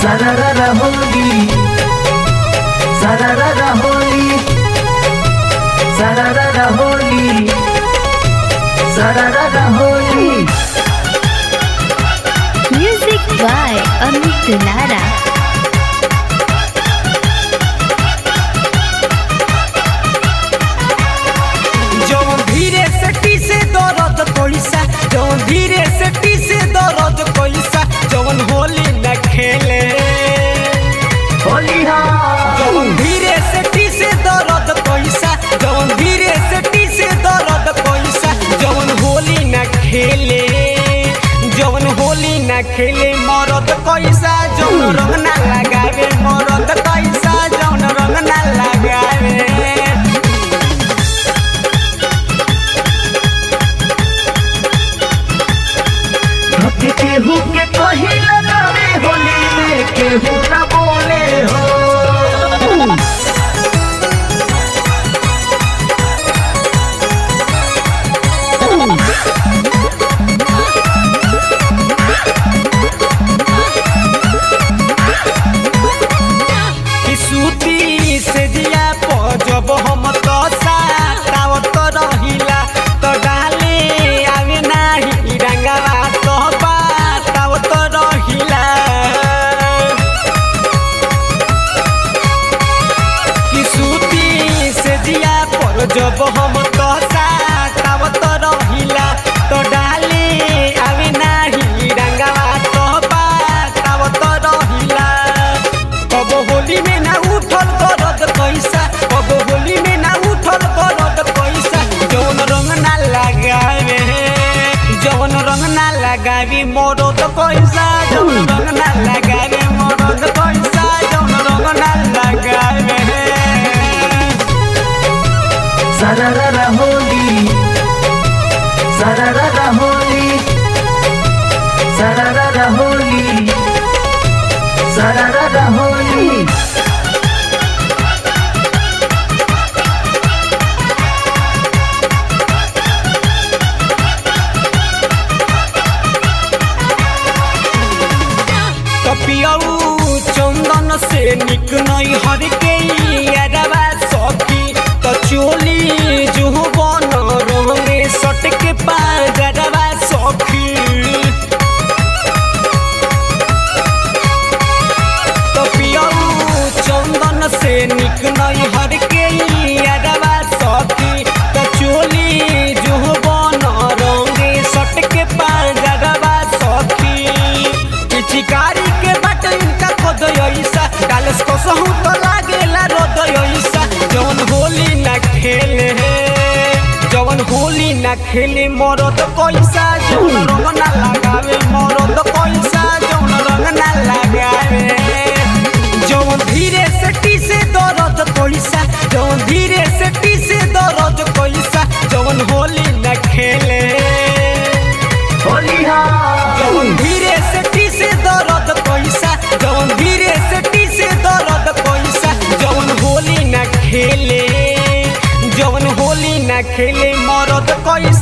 सरररा Holi सरररा Holi सरररा Holi सरररा Holi. Music by Amit नारा। धीरे से टी से दर्द पैसा जौन धीरे से टी से दर्द पैसा जौन होली न खेले होली जौन धीरे से टी से दर्द पैसा जौन धीरे से टी से दर्द पैसा जौन होली न खेले जौन होली न खेले मरद पैसा जौन रंग न लगावे मरद पैसा जौन रंग न लगावे। केहू के कही लगावे होली में केहू न बोले हो। सूती से दिया जब हम तो सावत रहिला तो डाले आवे नाही रंगवा तो बात रहिला कि सूती से दिया जब हम तो सावत रहिला तो डाले आवे नाही रंगवा तो बात रहिला। कब होली में ना उठल करद पैसा कब होली में ना उठल करद पैसा जौन रंग ना लगावे जौन रंग ना लगावी मरद पैसा जौन रंग ना लगावे मरद पैसा जौन रंग ना लगावे। सरररा होली सरररा होली सरररा होली सरररा होली। कपियाऊ चंदन से निक नहीं हर के यारवा सखी तो चोली जो बन रंगे सट के पाजरवा सखी कपियाऊ चंदन से निक नहीं हर के यारवा सखी तो चोली जो बन रंगे सट के पाजरवा सखी। चिकारी के बाट इनका खोद ऐसा डालस को सहू तो लागेला रोद ऐसा जौन होली न खेले जौन होली न खेले मरद पैसा जौन रंग न लगावे मरद पैसा जौन रंग न लगावे। जौन धीरे से टी से दर्द पैसा जौन धीरे से टी से दर्द पैसा जौन होली न खेले होली जौन धीरे से टी से दर्द पैसा जौन धीरे से टी से दर्द पैसा जौन होली न खेले जौन होली न खेले मरद पैसा